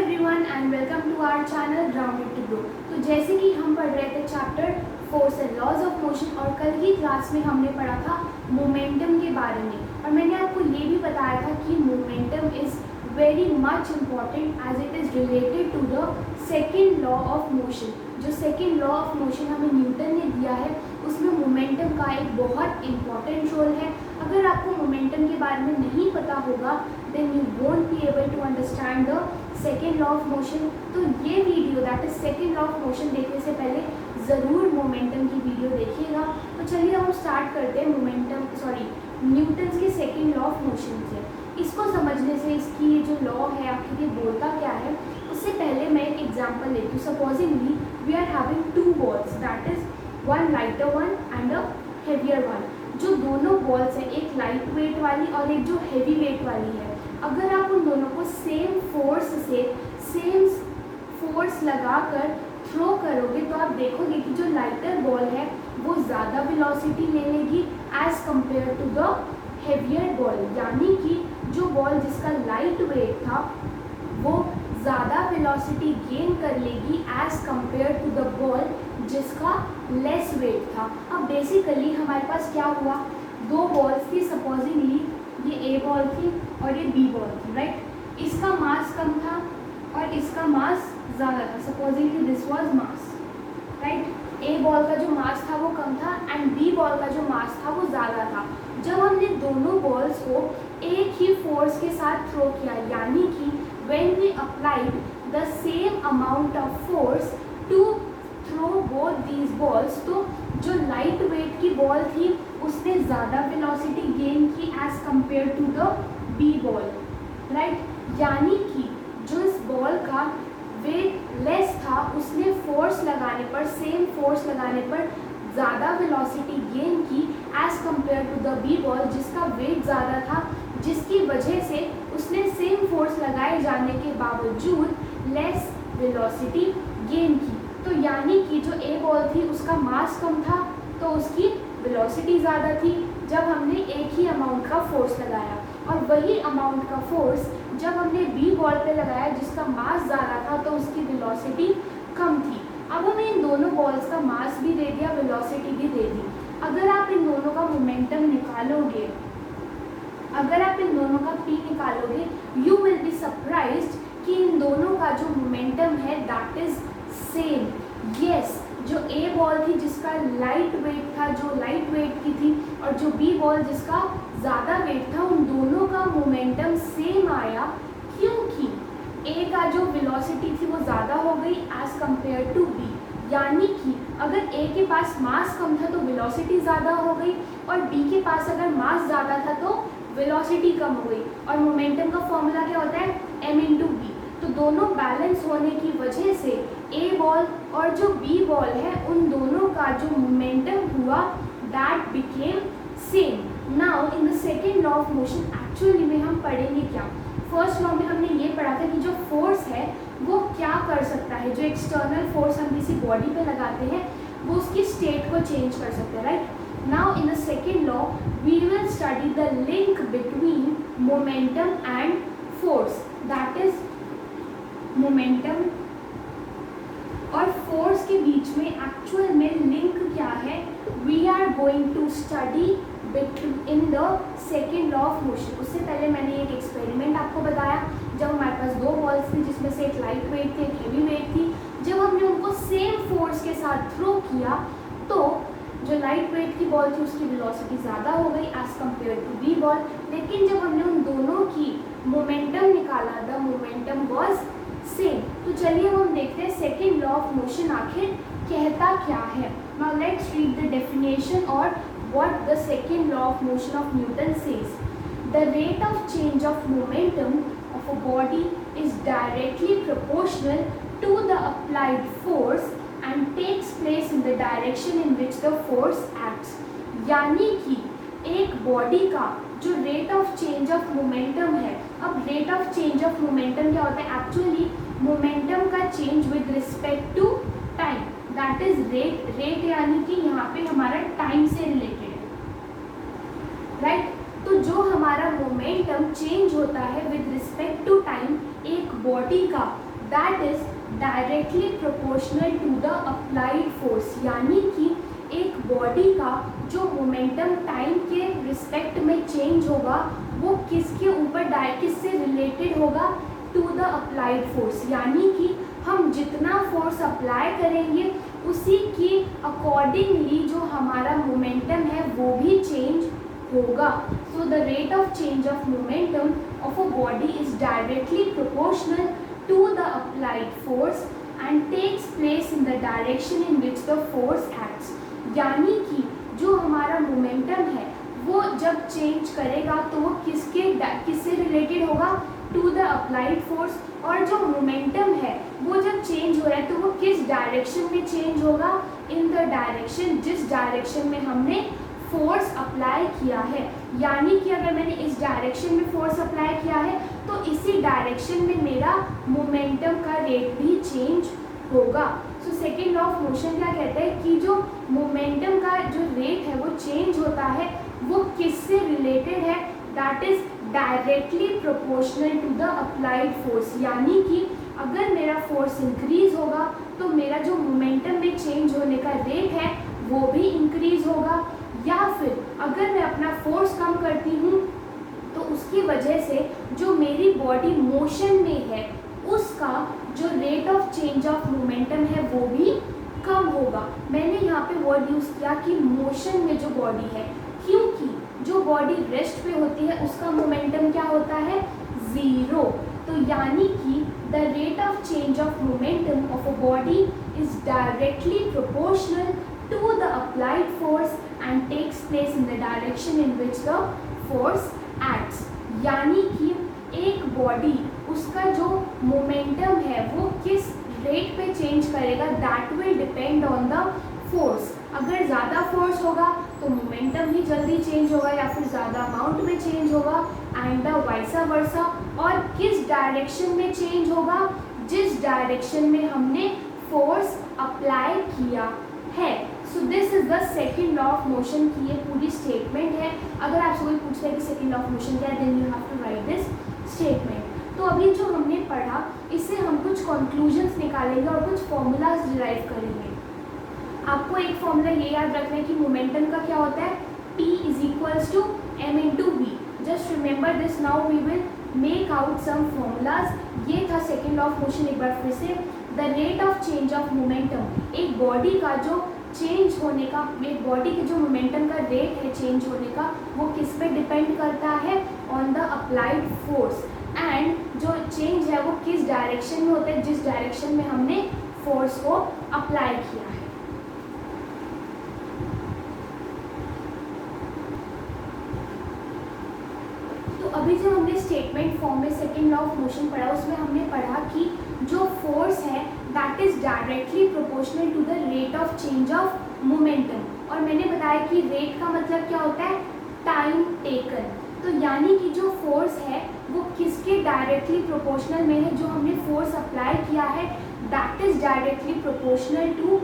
Everyone and welcome to our channel grounded to grow. तो जैसे कि हम पढ़ रहे थे chapter forces and laws of motion और कल की क्लास में हमने पढ़ा था मोमेंटम के बारे में और मैंने आपको ये भी बताया था कि momentum is very much important as it is related to the second law of motion. जो सेकेंड लॉ ऑफ मोशन हमें न्यूटन ने दिया है उसमें मोमेंटम का एक बहुत इम्पॉर्टेंट रोल है। अगर आपको मोमेंटम के बारे में नहीं पता होगा then you won't be able to understand the second law of motion. तो ये video that is second law of motion देखने से पहले ज़रूर मोमेंटम की वीडियो देखिएगा। तो चलिए हम स्टार्ट करते हैं न्यूटन्स के सेकेंड लॉ ऑफ मोशन से। इसको समझने से इसकी ये जो लॉ है आखिर ये बोलता क्या है उससे पहले मैं एक एग्जांपल लेती हूँ। Supposingly we are having two balls that is one lighter one and a heavier one. जो दोनों बॉल्स हैं एक लाइट वेट वाली और एक जो हेवी वेट वाली है, अगर आप उन दोनों को सेम फोर्स लगाकर थ्रो करोगे तो आप देखोगे कि जो लाइटर बॉल है वो ज़्यादा वेलोसिटी ले लेगी as compare to the heavier ball. यानी कि जो बॉल जिसका लाइट वेट था वो ज़्यादा वेलोसिटी गेन कर लेगी as compare to the ball जिसका लेस वेट था। अब बेसिकली हमारे पास क्या हुआ, दो बॉल्स थी, सपोजिंगली ये ए बॉल थी और ये बी बॉल थी, राइट। इसका मास कम था और इसका मास ज़्यादा था। Supposedly this was mass, right. A ball का जो मास था वो कम था एंड बी बॉल का जो मास था वो ज़्यादा था। जब हमने दोनों बॉल्स को एक ही फोर्स के साथ थ्रो किया, यानी कि when we applied the same amount of force to throw both these balls, तो जो लाइट वेट की बॉल थी उसने ज़्यादा वेलोसिटी गेन की as compare to the B ball, right. यानी कि जो इस बॉल का वेट लेस था उसने फोर्स लगाने पर, सेम फोर्स लगाने पर ज़्यादा वेलोसिटी गेन की as compare to the B ball जिसका वेट ज़्यादा था, जिसकी वजह से उसने सेम फोर्स लगाए जाने के बावजूद लेस वेलोसिटी गेन की। तो यानी कि जो ए बॉल थी उसका मास कम था तो उसकी वेलोसिटी ज़्यादा थी जब हमने एक ही अमाउंट का फोर्स लगाया, और वही अमाउंट का फोर्स जब हमने बी बॉल पे लगाया जिसका मास ज़्यादा था तो उसकी वेलोसिटी कम थी। अब हमें इन दोनों बॉल्स का मास भी दे दिया, वेलोसिटी भी दे दी। अगर आप इन दोनों का मोमेंटम निकालोगे, अगर आप इन दोनों का पी निकालोगे, यू विल बी सरप्राइज्ड कि इन दोनों का जो मोमेंटम है दैट इज सेम। यस, जो ए बॉल थी जिसका लाइट वेट था, जो लाइट वेट की थी, और जो बी बॉल जिसका ज़्यादा वेट था, उन दोनों का मोमेंटम सेम आया क्योंकि ए का जो वेलोसिटी थी वो ज़्यादा हो गई एज कंपेयर टू बी। यानी कि अगर ए के पास मास कम था तो वेलोसिटी ज़्यादा हो गई और बी के पास अगर मास ज़्यादा था तो वेलोसिटी कम हो गई। और मोमेंटम का फॉर्मूला क्या होता है, m इंटू बी। तो दोनों बैलेंस होने की वजह से ए बॉल और जो बी बॉल है उन दोनों का जो मोमेंटम हुआ that became same. Now in the second law of motion actually में हम पढ़ेंगे क्या। फर्स्ट लॉ में हमने ये पढ़ा था कि जो फोर्स है वो क्या कर सकता है, जो एक्सटर्नल फोर्स हम किसी बॉडी पे लगाते हैं वो उसकी स्टेट को चेंज कर सकते हैं, right. Now in the second law we will study the link between momentum and force, that is momentum और फोर्स के बीच में एक्चुअल में लिंक क्या है, we are going to study in the second law of motion. उससे पहले मैंने एक एक्सपेरिमेंट आपको बताया जब हमारे पास दो बॉल्स थी जिसमें से एक लाइट वेट थी एक हेवी वेट थी। जब हमने उनको सेम फोर्स के साथ थ्रो किया तो जो लाइट वेट की बॉल थी उसकी वेलोसिटी ज़्यादा हो गई as compare to B ball, लेकिन जब हमने उन दोनों की मोमेंटम निकाला द मोमेंटम वाज सेम। तो चलिए हम देखते हैं सेकेंड लॉ ऑफ मोशन आखिर कहता क्या है। Now let's read the definition और what the second law of motion of Newton says. The rate of change of momentum of a body is directly proportional to the applied force and takes place in the direction in which the force acts. यानी कि एक body का जो rate of change of momentum है, अब rate of change of momentum क्या होता है, एक्चुअली मोमेंटम का change with respect to time, that is rate यानी कि यहाँ पे हमारा टाइम से रिलेटेड है, राइट। तो जो हमारा मोमेंटम चेंज होता है विद रिस्पेक्ट टू टाइम एक बॉडी का, that is directly proportional to the applied force. यानी कि एक बॉडी का जो मोमेंटम टाइम के रिस्पेक्ट में चेंज होगा वो किसके ऊपर किससे रिलेटेड होगा, टू द अप्लाइड फोर्स। यानी कि हम जितना फोर्स अप्लाई करेंगे उसी के अकॉर्डिंगली जो हमारा मोमेंटम है वो भी चेंज होगा। So the rate of change of momentum of a body is directly proportional to the applied force and takes place in the direction in which the force acts. यानी कि जो हमारा मोमेंटम है वो जब चेंज करेगा तो वो किससे रिलेटेड होगा, टू द अप्लाइड फोर्स। और जो मोमेंटम है वो जब चेंज हो रहा है तो वो किस डायरेक्शन में चेंज होगा, इन द डायरेक्शन जिस डायरेक्शन में हमने फोर्स अप्लाई किया है। यानी कि अगर मैंने इस डायरेक्शन में फोर्स अप्लाई किया है तो इसी डायरेक्शन में मेरा मोमेंटम का रेट भी चेंज होगा। So second law of motion क्या कहता है कि जो मोमेंटम का जो रेट है वो चेंज होता है वो किससे रिलेटेड है, that is directly proportional to the applied force. यानी कि अगर मेरा फोर्स इंक्रीज होगा तो मेरा जो मोमेंटम में चेंज होने का रेट है वो भी इंक्रीज होगा, या फिर अगर मैं अपना फोर्स कम करती हूँ तो उसकी वजह से जो मेरी बॉडी मोशन में है उसका जो rate of change of momentum है वो भी कम होगा। मैंने यहाँ पे वर्ड यूज़ किया कि मोशन में जो बॉडी है, क्योंकि जो बॉडी रेस्ट पे होती है उसका मोमेंटम क्या होता है, ज़ीरो। तो यानी कि the rate of change of momentum of a body is directly proportional to the applied force and takes place in the direction in which the force acts. यानी कि एक बॉडी उसका जो मोमेंटम है वो किस रेट पे चेंज करेगा, that will depend on the force. अगर ज़्यादा फोर्स होगा तो मोमेंटम भी जल्दी चेंज होगा या फिर ज़्यादा अमाउंट में चेंज होगा, एंड वाइसा वर्सा। और किस डायरेक्शन में चेंज होगा, जिस डायरेक्शन में हमने फोर्स अप्लाई किया है। सो this is the second law of motion की ये पूरी स्टेटमेंट है। अगर आपसे कोई पूछता है कि सेकेंड लॉ ऑफ मोशन क्या है, then you have to write this statement. तो अभी जो हमने पढ़ा इससे हम कुछ कंक्लूजन्स निकालेंगे और कुछ फॉर्मूलाज डिराइव करेंगे। आपको एक फॉर्मूला ये याद रखना है कि मोमेंटम का क्या होता है, T is equals to m into V. Just remember this, now we will make out some formulas. ये था सेकेंड लॉ ऑफ मोशन। एक बार फिर से, the rate of change of momentum, एक बॉडी का जो चेंज होने का, एक बॉडी के जो मोमेंटम का रेट है चेंज होने का वो किस पे डिपेंड करता है, on the applied force. And जो चेंज है वो किस डायरेक्शन में होता है, जिस डायरेक्शन में हमने फोर्स को अप्लाई किया है। तो अभी जो हमने स्टेटमेंट फॉर्म में सेकेंड लॉ ऑफ मोशन पढ़ा उसमें हमने पढ़ा कि जो फोर्स है that is directly proportional to the rate of change of momentum. और मैंने बताया कि रेट का मतलब क्या होता है, टाइम टेकन। तो यानी कि जो फोर्स है वो किसके डायरेक्टली प्रोपोर्शनल में है, जो हमने फोर्स अप्लाई किया है that is directly proportional to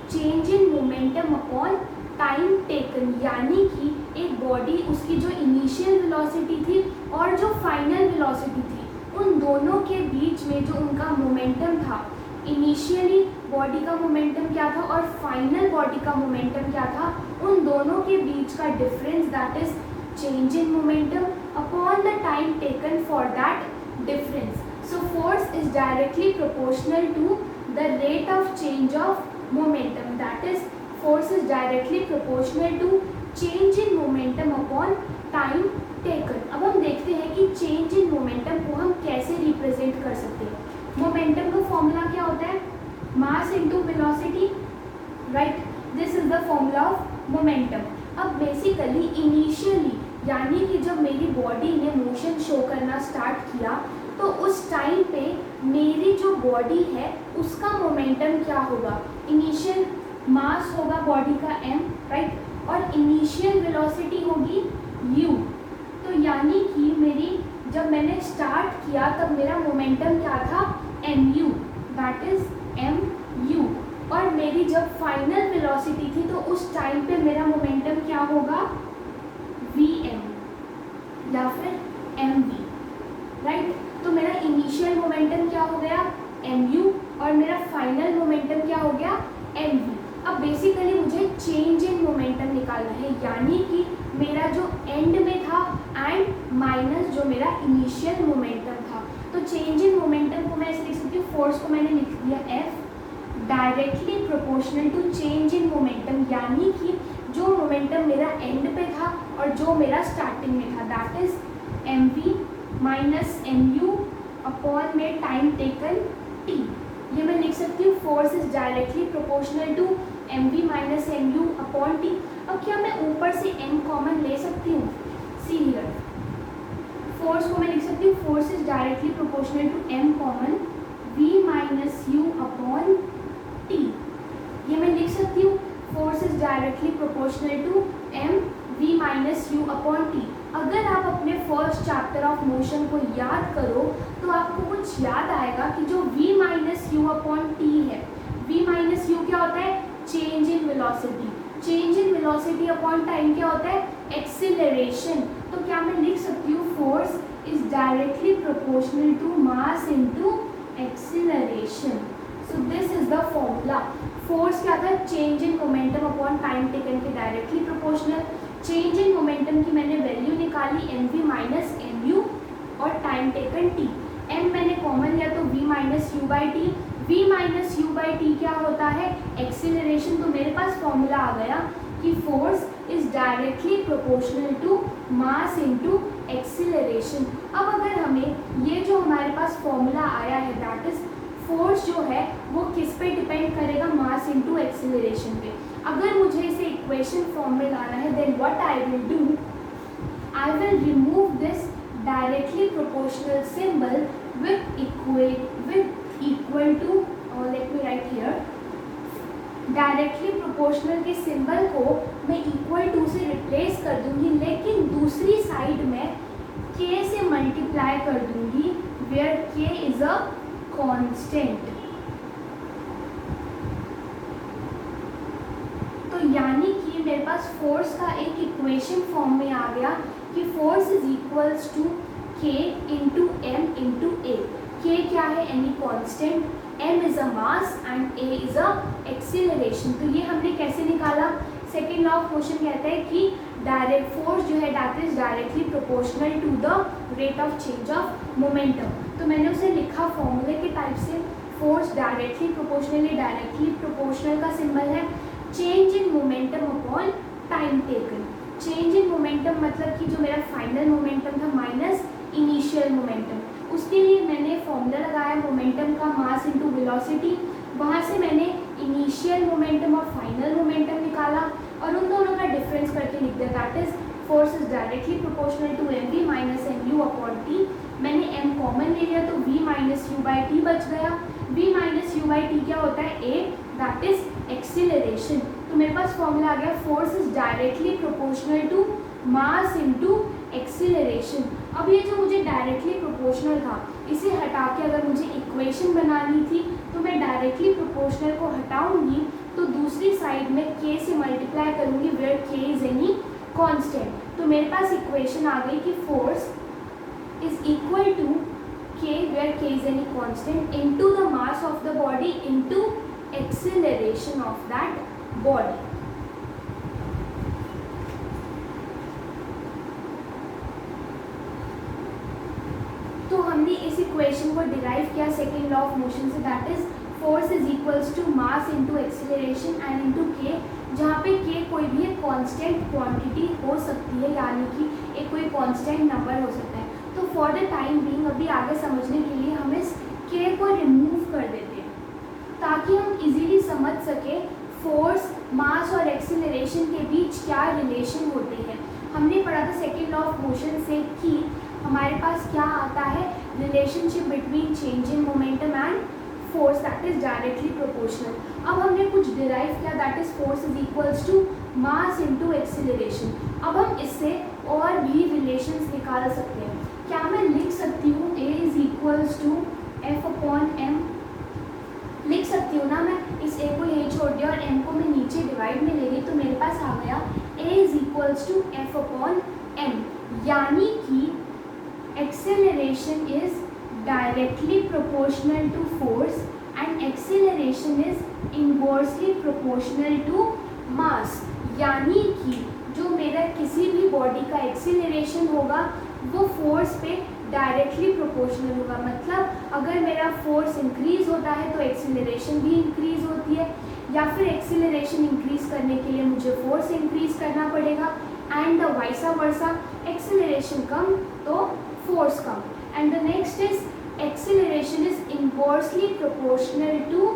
change in momentum upon time taken. यानी कि एक बॉडी, उसकी जो इनिशियल वेलोसिटी थी और जो फाइनल वेलोसिटी थी, उन दोनों के बीच में जो उनका मोमेंटम था, इनिशियली बॉडी का मोमेंटम क्या था और फाइनल बॉडी का मोमेंटम क्या था, उन दोनों के बीच का difference that is change in momentum upon the time taken for that difference. So force is directly proportional to the rate of change of momentum. That is, force is directly proportional to change in momentum upon time taken. अब हम देखते हैं कि change in momentum को हम कैसे represent कर सकते हैं। momentum का formula क्या होता है, mass into velocity, right? This is the formula of momentum. अब बेसिकली इनिशियली, यानी कि जब मेरी बॉडी ने मोशन शो करना स्टार्ट किया तो उस टाइम पे मेरी जो बॉडी है उसका मोमेंटम क्या होगा, इनिशियल मास होगा बॉडी का m, राइट, और इनिशियल वेलोसिटी होगी u। तो यानी कि मेरी, जब मैंने स्टार्ट किया तब मेरा मोमेंटम क्या था, mu, दैट इज mu। और मेरी जब फाइनल वेलोसिटी थी तो उस टाइम पे मेरा मोमेंटम क्या होगा, vm या फिर mv, राइट। तो मेरा इनिशियल मोमेंटम क्या हो गया, mu और मेरा फाइनल मोमेंटम क्या हो गया mv। अब बेसिकली मुझे चेंज इन मोमेंटम निकालना है, यानी कि मेरा जो एंड में था एंड माइनस जो मेरा इनिशियल मोमेंटम था। तो चेंज इन मोमेंटम को मैं ऐसे लिख सकती हूँ, फोर्स को मैंने लिख दिया f directly proportional to change in momentum, यानी कि जो मोमेंटम मेरा एंड पे था और जो मेरा स्टार्टिंग में था, that is mv minus mu upon में टाइम टेकन t। ये मैं लिख सकती हूँ force is directly proportional to mv minus mu upon t। अब क्या मैं ऊपर से m कॉमन ले सकती हूँ? सी हियर, फोर्स को मैं लिख सकती हूँ force is directly proportional to m common v minus u upon t। ये मैं लिख सकती हूँ force is directly proportional to m v minus u upon t। अगर आप अपने फर्स्ट चैप्टर ऑफ मोशन को याद करो तो आपको कुछ याद आएगा कि जो v minus u upon t है, v माइनस u क्या होता है? Change in velocity. Change in velocity upon time क्या होता है? एक्सीलरेशन। तो क्या मैं लिख सकती हूँ force is directly proportional to mass into acceleration. So this is the formula. Force क्या था? Change in momentum upon time taken के directly proportional. Change in momentum की मैंने वैल्यू निकाली mv माइनस mu और टाइम टेकन t। m मैंने common लिया तो v minus u by T. v minus u by T क्या होता है? एक्सीलरेशन। तो मेरे पास फॉर्मूला आ गया कि force is directly proportional to mass into acceleration. अब अगर हमें ये जो हमारे पास फॉर्मूला आया है, दैट इज फोर्स जो है वो किस पे डिपेंड करेगा? मास इनटू एक्सीलरेशन पे। अगर मुझे इसे इक्वेशन फॉर्म में लाना है, then what I will do, I will remove this directly proportional symbol with equal to, let me write here, directly proportional के सिंबल को मैं इक्वल टू से रिप्लेस कर दूंगी, लेकिन दूसरी साइड में k से मल्टीप्लाई कर दूंगी where k is a constant. तो यानी कि मेरे पास फोर्स का एक इक्वेशन फॉर्म में आ गया कि force is equals to k into M into A. k क्या है? Any constant, m is a mass and a is a acceleration. तो ये हमने कैसे निकाला? सेकेंड लॉ ऑफ मोशन कहता है कि डायरेक्ट फोर्स जो है that is directly proportional to the rate of change of momentum. तो मैंने उसे लिखा फॉर्मूले के टाइप से, force directly proportionally, directly proportional का सिंबल है change in momentum upon time taken. Change in momentum मतलब कि जो मेरा फाइनल मोमेंटम था माइनस इनिशियल मोमेंटम, उसके लिए मैंने फॉर्मूला लगाया मोमेंटम का मास इनटू वेलोसिटी। वहाँ से मैंने इनिशियल मोमेंटम और फाइनल मोमेंटम निकाला और उन दोनों का डिफरेंस करके लिख दिया, that is force is directly proportional to M V minus M U upon T. मैंने m कॉमन ले लिया तो v minus U by T बच गया। v minus U by T क्या होता है? a, that is acceleration. तो मेरे पास फॉर्मूला आ गया force is directly proportional to mass into acceleration. अब ये जो मुझे डायरेक्टली प्रोपोर्शनल था, इसे हटा के अगर मुझे इक्वेशन बनानी थी तो मैं डायरेक्टली प्रोपोर्शनल को हटाऊंगी तो दूसरी साइड में k से मल्टीप्लाई करूंगी where k is any constant. तो मेरे पास इक्वेशन आ गई कि force is equal to k where k is any constant into the mass of the body into acceleration of that body। तो हमने इस इक्वेशन को डिराइव किया सेकेंड लॉ ऑफ मोशन से, that is force is equals to mass into acceleration and into k, जहाँ पे k कोई भी एक कांस्टेंट क्वांटिटी हो सकती है, यानी कि एक कोई कांस्टेंट नंबर हो सकता है। तो फॉर द टाइम बीइंग अभी आगे समझने के लिए हम इस k को रिमूव कर देते हैं ताकि हम इजीली समझ सके फोर्स, मास और एक्सीलरेशन के बीच क्या रिलेशन होते हैं। हमने पढ़ा था सेकेंड लॉ ऑफ मोशन से कि हमारे पास क्या आता है, relationship between change in momentum and force that is directly proportional. अब हमने कुछ डिराइव किया, that is force is equals to mass into acceleration. अब हम इससे और भी रिलेशंस निकाल सकते हैं। क्या मैं लिख सकती हूँ a is equals to F upon M? लिख सकती हूँ ना मैं? इस a को यहीं छोड़ दिया और m को मैं नीचे डिवाइड में ले गई तो मेरे पास आ गया a is equals to F upon M, यानी कि acceleration is directly proportional to force and acceleration is inversely proportional to mass. यानी कि जो मेरा किसी भी बॉडी का एक्सीलरेशन होगा वो फोर्स पे डायरेक्टली प्रोपोर्शनल होगा। मतलब अगर मेरा फोर्स इंक्रीज होता है तो एक्सीलरेशन भी इंक्रीज होती है, या फिर एक्सीलरेशन इंक्रीज करने के लिए मुझे फोर्स इंक्रीज करना पड़ेगा, and the vice versa, acceleration कम तो फोर्स कम। And the next is acceleration is inversely proportional to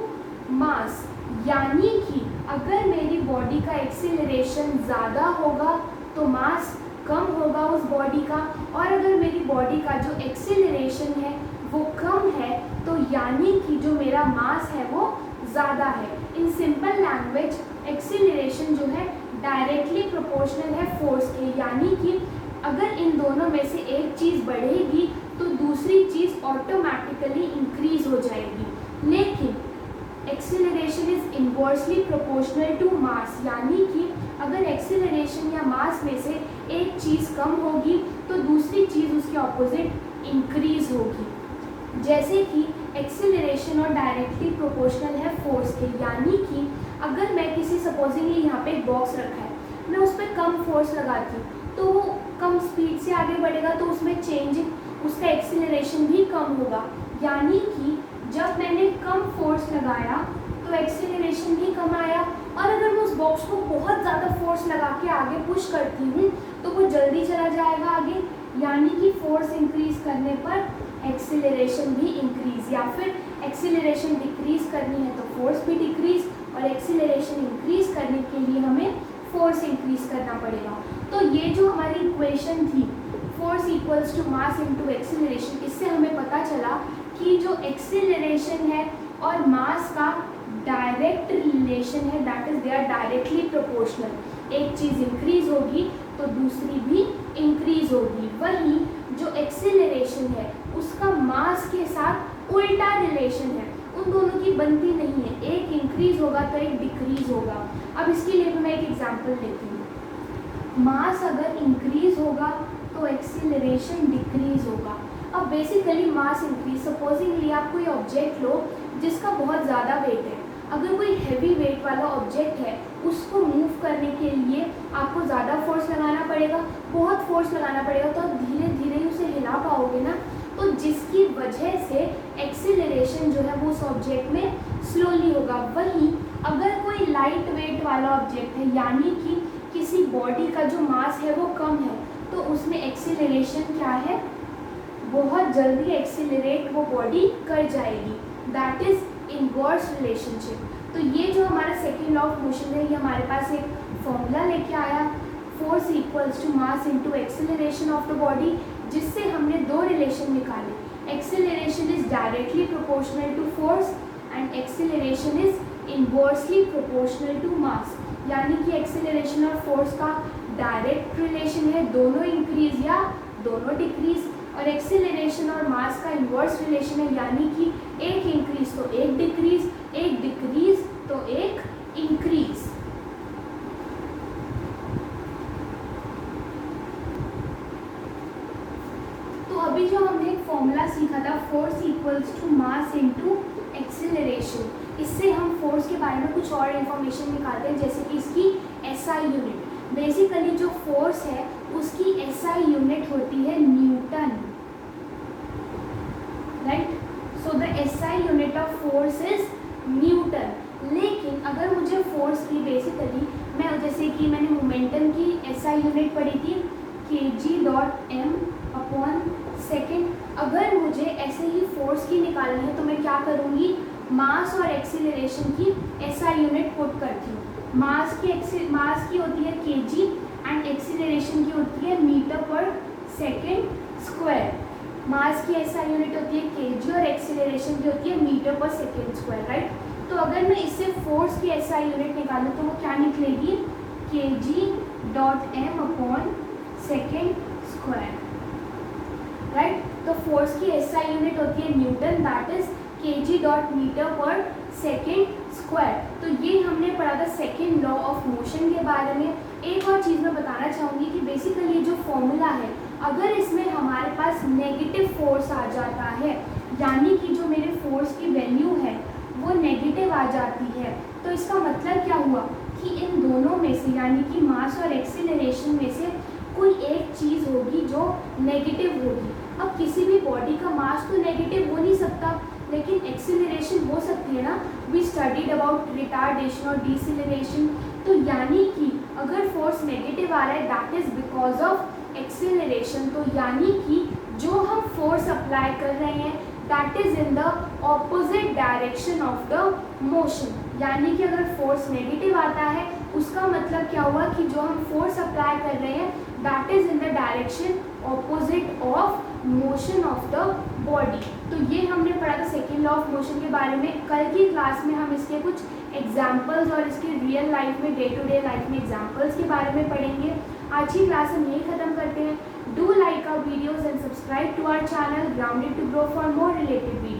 mass. यानी कि अगर मेरी बॉडी का एक्सीलरेशन ज़्यादा होगा तो मास कम होगा उस बॉडी का, और अगर मेरी बॉडी का जो एक्सीलरेशन है वो कम है तो यानी कि जो मेरा मास है वो ज़्यादा है। इन सिंपल लैंग्वेज एक्सीलरेशन जो है डायरेक्टली प्रोपोर्शनल है फोर्स के, यानी कि अगर इन दोनों में से एक चीज़ बढ़ेगी तो दूसरी चीज़ ऑटोमेटिकली इंक्रीज हो जाएगी। लेकिन acceleration is inversely proportional to mass, यानी कि अगर एक्सीलरेशन या मास में से एक चीज़ कम होगी तो दूसरी चीज़ उसके ऑपोजिट इंक्रीज होगी। जैसे कि एक्सीलरेशन और डायरेक्टली प्रोपोर्शनल है फोर्स के, यानी कि अगर मैं किसी सपोजिंगली यहाँ पे एक बॉक्स रखा है, मैं उस पर कम फोर्स लगाती हूँ तो वो कम स्पीड से आगे बढ़ेगा तो उसमें चेंज, उसका एक्सीलरेशन भी कम होगा। यानी कि जब मैंने कम फोर्स लगाया तो एक्सीलरेशन भी कम आया, और अगर मैं उस बॉक्स को बहुत ज़्यादा फोर्स लगा के आगे पुश करती हूँ तो वो जल्दी चला जाएगा आगे। यानी कि फोर्स इंक्रीज करने पर एक्सीलरेशन भी इंक्रीज, या फिर एक्सीलरेशन डिक्रीज करनी है तो फोर्स भी डिक्रीज, और एक्सीलरेशन इंक्रीज करने के लिए हमें फोर्स इंक्रीज करना पड़ेगा। तो ये जो हमारी इक्वेशन थी force equals to mass into acceleration, इससे हमें पता चला कि जो एक्सीलरेशन है और मास का डायरेक्ट रिलेशन है, that is they are directly proportional. एक चीज़ इंक्रीज होगी तो दूसरी भी इंक्रीज होगी। वहीं जो एक्सीलरेशन है उसका मास के साथ उल्टा रिलेशन है, उन दोनों की बनती नहीं है, एक इंक्रीज होगा तो एक डिक्रीज होगा। अब इसके लिए मैं एक एग्जांपल लेती हूँ। मास अगर इंक्रीज होगा तो एक्सीलरेशन डिक्रीज होगा। अब बेसिकली मास इंक्रीज, सपोजिंगली आप कोई ऑब्जेक्ट लो जिसका बहुत ज़्यादा वेट है, अगर कोई हैवी वेट वाला ऑब्जेक्ट है उसको मूव करने के लिए आपको ज़्यादा फोर्स लगाना पड़ेगा, बहुत फोर्स लगाना पड़ेगा, तो आप धीरे धीरे ही उसे हिला पाओगे ना, तो जिसकी वजह से एक्सीलरेशन जो है वो उस ऑब्जेक्ट में स्लोली होगा। वहीं अगर कोई लाइट वेट वाला ऑब्जेक्ट है, यानी कि किसी बॉडी का जो मास है वो कम है, तो उसमें एक्सीलरेशन क्या है, बहुत जल्दी एक्सीलरेट वो बॉडी कर जाएगी, दैट इज इनवर्स रिलेशनशिप। तो ये जो हमारा सेकेंड लॉ ऑफ मोशन है, ये हमारे पास एक फॉर्मूला लेके आया, force equals to mass into acceleration of the body, जिससे हमने दो रिलेशन निकाले, acceleration is directly proportional to force and acceleration is inversely proportional to mass. यानी कि एक्सीलरेशन और फोर्स का डायरेक्ट रिलेशन है, दोनों इंक्रीज या दोनों डिक्रीज, और एक्सीलरेशन और मास का इन्वर्स रिलेशन है, यानी कि एक इंक्रीज तो एक डिक्रीज, एक डिक्रीज तो एक इंक्रीज। तो अभी जो हमने एक फॉर्मूला सीखा था, force equals to mass into acceleration, इससे हम फोर्स के बारे में कुछ और इन्फॉर्मेशन निकालते हैं, जैसे कि इसकी एसआई यूनिट। बेसिकली जो फोर्स है उसकी एसआई यूनिट होती है Newton, right. So the SI unit of force is Newton. लेकिन अगर मुझे फोर्स की बेसिकली मैं, जैसे कि मैंने मोमेंटम की एसआई यूनिट पढ़ी थी kg.m अपॉन सेकेंड, अगर मुझे ऐसे ही फोर्स की निकालनी है तो मैं क्या करूँगी, मास और एक्सीलरेशन की एसआई यूनिट पुट करती हूँ। मास की होती है kg एंड एक्सीलरेशन की होती है मीटर पर सेकेंड स्क्वायर। मास की एसआई यूनिट होती है kg और एक्सीलरेशन की होती है मीटर पर सेकेंड स्क्वायर, राइट। तो अगर मैं इससे फोर्स की एसआई यूनिट निकालूँ तो वो क्या निकलेगी, kg.m upon second square, right. तो फोर्स की एसआई यूनिट होती है न्यूटन, दैट इज kg.मीटर पर सेकेंड स्क्वायर। तो ये हमने पढ़ा था सेकेंड लॉ ऑफ मोशन के बारे में। एक और चीज़ मैं बताना चाहूँगी कि बेसिकली जो फॉर्मूला है, अगर इसमें हमारे पास नेगेटिव फोर्स आ जाता है, यानी कि जो मेरे फोर्स की वैल्यू है वो नेगेटिव आ जाती है। तो इसका मतलब क्या हुआ कि इन दोनों में से यानी कि मास और एक्सीलरेशन में से कोई एक चीज़ होगी जो नेगेटिव होगी। अब किसी भी बॉडी का मास तो नेगेटिव हो नहीं सकता, लेकिन एक्सीलरेशन हो सकती है ना। वी स्टडीड अबाउट रिटार्डेशन और डिसिलरेशन। तो यानी कि अगर फोर्स नेगेटिव आ रहा है that is because of acceleration. तो यानी कि जो हम फोर्स अप्लाई कर रहे हैं that is in the opposite direction of the motion. यानी कि अगर फोर्स नेगेटिव आता है उसका मतलब क्या हुआ कि जो हम फोर्स अप्लाई कर रहे हैं that is in the direction opposite of motion of the body. तो ये हमने पढ़ा था सेकेंड लॉ ऑफ मोशन के बारे में। कल की क्लास में हम इसके कुछ एग्जाम्पल्स और इसके रियल लाइफ में डे टू डे लाइफ में एग्जाम्पल्स के बारे में पढ़ेंगे। आज की क्लास हम यही खत्म करते हैं। Do like our videos and subscribe to our channel grounded to grow for more related video.